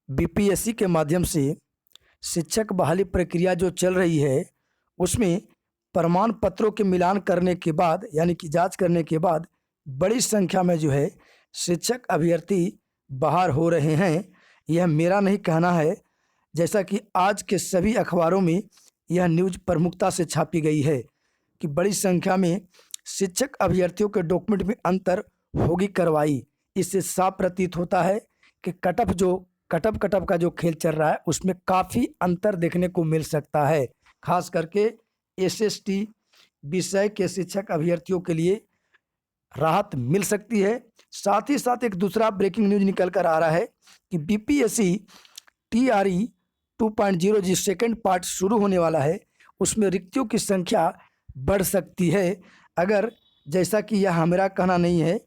BPSC के माध्यम से शिक्षक बहाली प्रक्रिया जो चल रही है, उसमें प्रमाण पत्रों के मिलान करने के बाद यानी कि जांच करने के बाद बड़ी संख्या में जो है शिक्षक अभ्यर्थी बाहर हो रहे हैं। यह मेरा नहीं कहना है, जैसा कि आज के सभी अखबारों में यह न्यूज़ प्रमुखता से छापी गई है कि बड़ी संख्या में शिक्षक अभ्यर्थियों के डॉक्यूमेंट में अंतर होगी कार्रवाई। इससे साफ प्रतीत होता है कि कटअप का जो खेल चल रहा है उसमें काफ़ी अंतर देखने को मिल सकता है। खास करके एसएसटी विषय के शिक्षक अभ्यर्थियों के लिए राहत मिल सकती है। साथ ही साथ एक दूसरा ब्रेकिंग न्यूज निकल कर आ रहा है कि बीपीएससी टीआरई 2.0 जिस सेकेंड पार्ट शुरू होने वाला है उसमें रिक्तियों की संख्या बढ़ सकती है। अगर जैसा कि यह मेरा कहना नहीं है,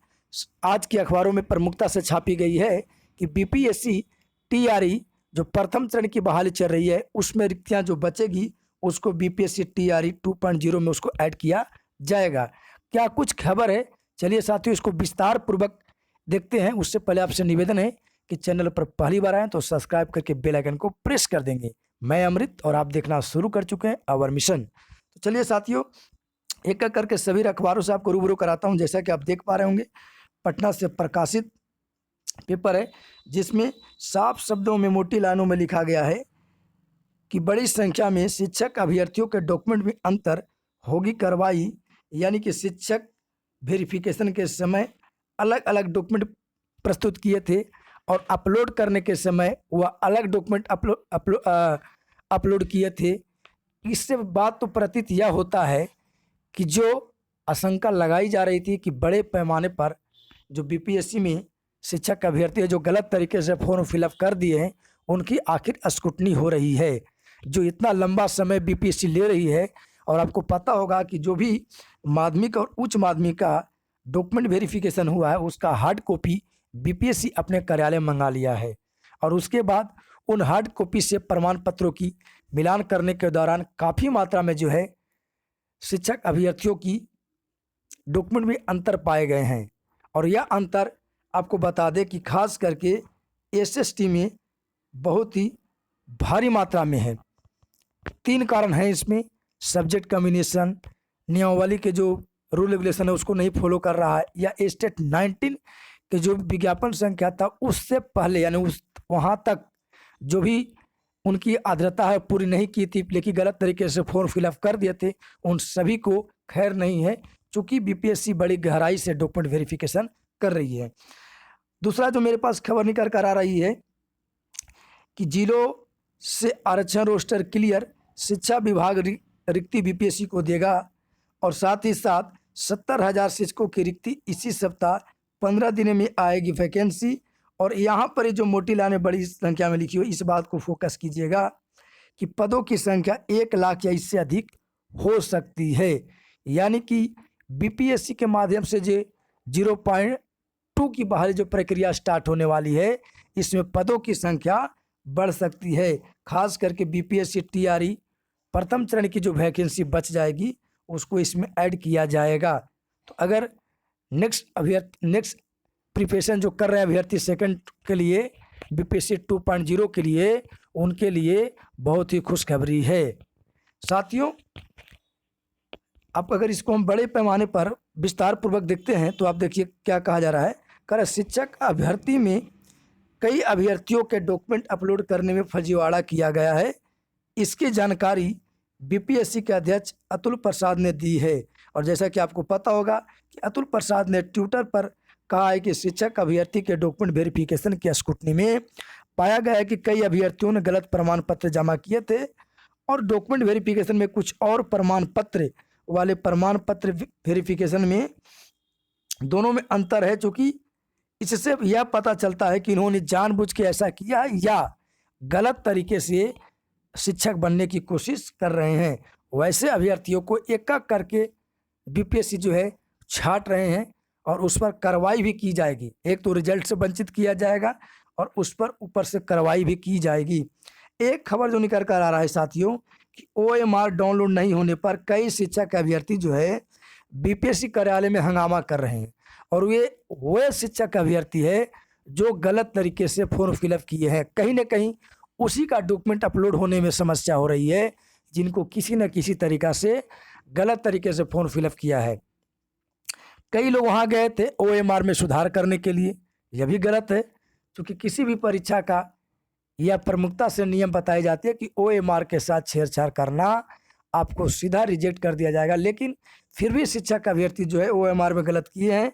आज के अखबारों में प्रमुखता से छापी गई है कि बीपीएससी टीआरई जो प्रथम चरण की बहाली चल रही है उसमें रिक्तियां जो बचेगी उसको बीपीएससी टीआरई 2.0 में उसको ऐड किया जाएगा। क्या कुछ खबर है, चलिए साथियों इसको विस्तार पूर्वक देखते हैं। उससे पहले आपसे निवेदन है कि चैनल पर पहली बार आए तो सब्सक्राइब करके बेल आइकन को प्रेस कर देंगे। मैं अमृत और आप देखना शुरू कर चुके हैं आवर मिशन। तो चलिए साथियों एक एक करके सभी अखबारों से आपको रूबरू कराता हूं। जैसा कि आप देख पा रहे होंगे पटना से प्रकाशित पेपर है जिसमें साफ शब्दों में मोटी लाइनों में लिखा गया है कि बड़ी संख्या में शिक्षक अभ्यर्थियों के डॉक्यूमेंट में अंतर होगी कार्रवाई। यानी कि शिक्षक वेरिफिकेशन के समय अलग अलग डॉक्यूमेंट प्रस्तुत किए थे और अपलोड करने के समय वह अलग डॉक्यूमेंट अपलोड किए थे। इससे बात तो प्रतीत यह होता है कि जो आशंका लगाई जा रही थी कि बड़े पैमाने पर जो बीपीएससी में शिक्षक अभ्यर्थी जो गलत तरीके से फॉर्म फिलअप कर दिए हैं उनकी आखिर स्क्रूटनी हो रही है। जो इतना लंबा समय बीपीएससी ले रही है, और आपको पता होगा कि जो भी माध्यमिक और उच्च माध्यमिक का डॉक्यूमेंट वेरिफिकेशन हुआ है उसका हार्ड कॉपी बीपीएससी अपने कार्यालय मंगा लिया है और उसके बाद उन हार्ड कॉपी से प्रमाण पत्रों की मिलान करने के दौरान काफ़ी मात्रा में जो है शिक्षक अभ्यर्थियों की डॉक्यूमेंट में अंतर पाए गए हैं। और यह अंतर आपको बता दें कि खास करके एसएसटी में बहुत ही भारी मात्रा में है। 3 कारण हैं इसमें। सब्जेक्ट कम्बिनेशन, नियमावली के जो रूल रेगुलेशन है उसको नहीं फॉलो कर रहा है, या स्टेट 19 के जो विज्ञापन संख्या था उससे पहले यानी उस वहाँ तक जो भी उनकी आर्द्रता है पूरी नहीं की थी लेकिन गलत तरीके से फॉर्म फिलअप कर दिए थे, उन सभी को खैर नहीं है, चूँकि बीपीएससी बड़ी गहराई से डॉक्यूमेंट वेरिफिकेशन कर रही है। दूसरा जो मेरे पास खबर निकल कर आ रही है कि जिलों से आरक्षण रोस्टर क्लियर, शिक्षा विभाग रिक्ति बीपीएससी को देगा और साथ ही साथ 70,000 शिक्षकों की रिक्ति इसी सप्ताह 15 दिन में आएगी वैकेंसी। और यहाँ पर जो मोटी लाइनें बड़ी संख्या में लिखी हुई, इस बात को फोकस कीजिएगा कि पदों की संख्या 1 लाख या इससे अधिक हो सकती है। यानी कि बीपीएससी के माध्यम से जो 0.2 की बहाली जो प्रक्रिया स्टार्ट होने वाली है इसमें पदों की संख्या बढ़ सकती है। खास करके बीपीएससी टीआरई प्रथम चरण की जो वैकेंसी बच जाएगी उसको इसमें ऐड किया जाएगा। तो अगर नेक्स्ट प्रिपरेशन जो कर रहे हैं अभ्यर्थी सेकंड के लिए बीपीएससी 2.0 के लिए, उनके लिए बहुत ही खुशखबरी है। साथियों अब अगर इसको हम बड़े पैमाने पर विस्तार पूर्वक देखते हैं तो आप देखिए क्या कहा जा रहा है। कर शिक्षक अभ्यर्थी में कई अभ्यर्थियों के डॉक्यूमेंट अपलोड करने में फर्जीवाड़ा किया गया है। इसकी जानकारी बीपीएससी के अध्यक्ष अतुल प्रसाद ने दी है। और जैसा कि आपको पता होगा कि अतुल प्रसाद ने ट्विटर पर कहा है कि शिक्षक अभ्यर्थी के डॉक्यूमेंट वेरिफिकेशन की स्क्रूटनी में पाया गया है कि कई अभ्यर्थियों ने गलत प्रमाण पत्र जमा किए थे और डॉक्यूमेंट वेरिफिकेशन में कुछ और प्रमाण पत्र वाले प्रमाण पत्र वेरिफिकेशन में दोनों में अंतर है। चूँकि इससे यह पता चलता है कि इन्होंने जानबूझ के ऐसा किया या गलत तरीके से शिक्षक बनने की कोशिश कर रहे हैं। वैसे अभ्यर्थियों को एक एक करके बीपीएससी जो है छांट रहे हैं और उस पर कार्रवाई भी की जाएगी। एक तो रिजल्ट से वंचित किया जाएगा और उस पर ऊपर से कार्रवाई भी की जाएगी। एक खबर जो निकल कर आ रहा है साथियों कि ओएमआर डाउनलोड नहीं होने पर कई शिक्षक अभ्यर्थी जो है बीपीएससी कार्यालय में हंगामा कर रहे हैं। और वे शिक्षक अभ्यर्थी है जो गलत तरीके से फॉर्म फिलअप किए हैं, कहीं ना कहीं उसी का डॉक्यूमेंट अपलोड होने में समस्या हो रही है, जिनको किसी न किसी तरीका से गलत तरीके से फॉर्म फिलअप किया है। कई लोग वहाँ गए थे OMR में सुधार करने के लिए, यह भी गलत है, क्योंकि किसी भी परीक्षा का यह प्रमुखता से नियम बताई जाती है कि OMR के साथ छेड़छाड़ करना आपको सीधा रिजेक्ट कर दिया जाएगा। लेकिन फिर भी शिक्षक अभ्यर्थी जो है OMR में गलत किए हैं,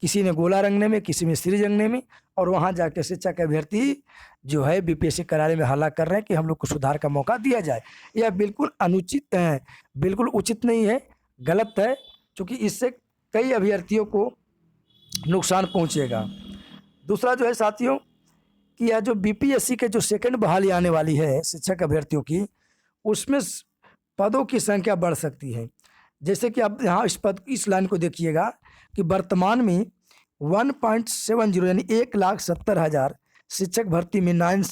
किसी ने गोला रंगने में, किसी में सिर रंगने में, और वहाँ जाके शिक्षक अभ्यर्थी जो है BPSC कराने में हल्ला कर रहे हैं कि हम लोग को सुधार का मौका दिया जाए। यह बिल्कुल अनुचित है, बिल्कुल उचित नहीं है, गलत है, क्योंकि इससे कई अभ्यर्थियों को नुकसान पहुँचेगा। दूसरा जो है साथियों कि यह जो BPSC के जो सेकंड बहाली आने वाली है शिक्षक अभ्यर्थियों की, उसमें पदों की संख्या बढ़ सकती है। जैसे कि आप यहाँ इस लाइन को देखिएगा कि वर्तमान में 1.70 यानी 1,70,000 शिक्षक भर्ती में 9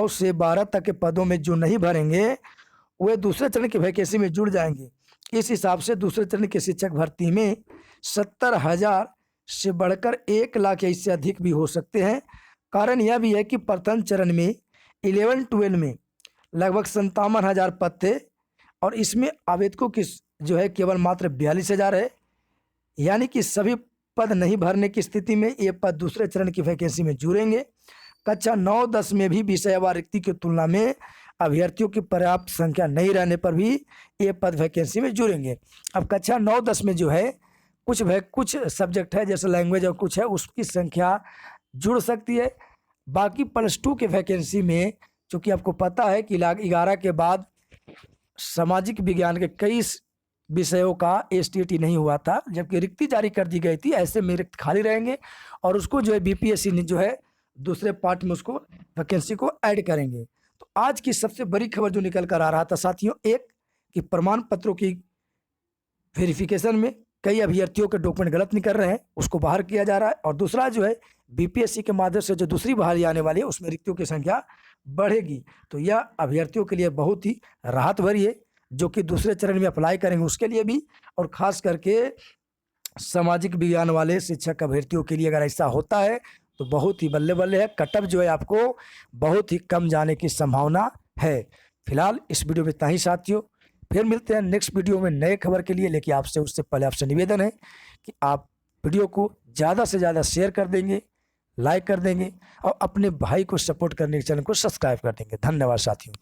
से 12 तक के पदों में जो नहीं भरेंगे वे दूसरे चरण की वैकेंसी में जुड़ जाएंगे। इस हिसाब से दूसरे चरण के शिक्षक भर्ती में 70,000 से बढ़कर 1 लाख या इससे अधिक भी हो सकते हैं। कारण यह भी है कि प्रथम चरण में 11-12 में लगभग 57,000 पद थे, और इसमें आवेदकों की जो है केवल मात्र 42,000 है। यानी कि सभी पद नहीं भरने की स्थिति में ये पद दूसरे चरण की वैकेंसी में जुड़ेंगे। कक्षा 9-10 में भी विषयवार रिक्ति की तुलना में अभ्यर्थियों की पर्याप्त संख्या नहीं रहने पर भी ये पद वैकेंसी में जुड़ेंगे। अब कक्षा 9-10 में जो है कुछ सब्जेक्ट है जैसे लैंग्वेज और कुछ है, उसकी संख्या जुड़ सकती है। बाकी +2 के वैकेंसी में, चूँकि आपको पता है कि 11 के बाद सामाजिक विज्ञान के कई विषयों का STT नहीं हुआ था, जबकि रिक्ति जारी कर दी गई थी, ऐसे में रिक्त खाली रहेंगे और उसको जो है BPSC ने जो है दूसरे पार्ट में उसको वैकेंसी को ऐड करेंगे। तो आज की सबसे बड़ी खबर जो निकल कर आ रहा था साथियों, एक कि प्रमाण पत्रों की वेरिफिकेशन में कई अभ्यर्थियों के डॉक्यूमेंट गलत निकल रहे हैं, उसको बाहर किया जा रहा है, और दूसरा जो है BPSC के माध्यम से जो दूसरी बहाली आने वाली है उसमें रिक्तियों की संख्या बढ़ेगी। तो यह अभ्यर्थियों के लिए बहुत ही राहत भरी है, जो कि दूसरे चरण में अप्लाई करेंगे उसके लिए भी, और ख़ास करके सामाजिक विज्ञान वाले शिक्षक अभ्यर्थियों के लिए अगर ऐसा होता है तो बहुत ही बल्ले बल्ले है। कटअप जो है आपको बहुत ही कम जाने की संभावना है। फिलहाल इस वीडियो में इतना ही साथियों, फिर मिलते हैं नेक्स्ट वीडियो में नए खबर के लिए। लेकिन आपसे उससे पहले आपसे निवेदन है कि आप वीडियो को ज़्यादा से ज़्यादा शेयर कर देंगे, लाइक कर देंगे, और अपने भाई को सपोर्ट करने के चैनल को सब्सक्राइब कर देंगे। धन्यवाद साथियों।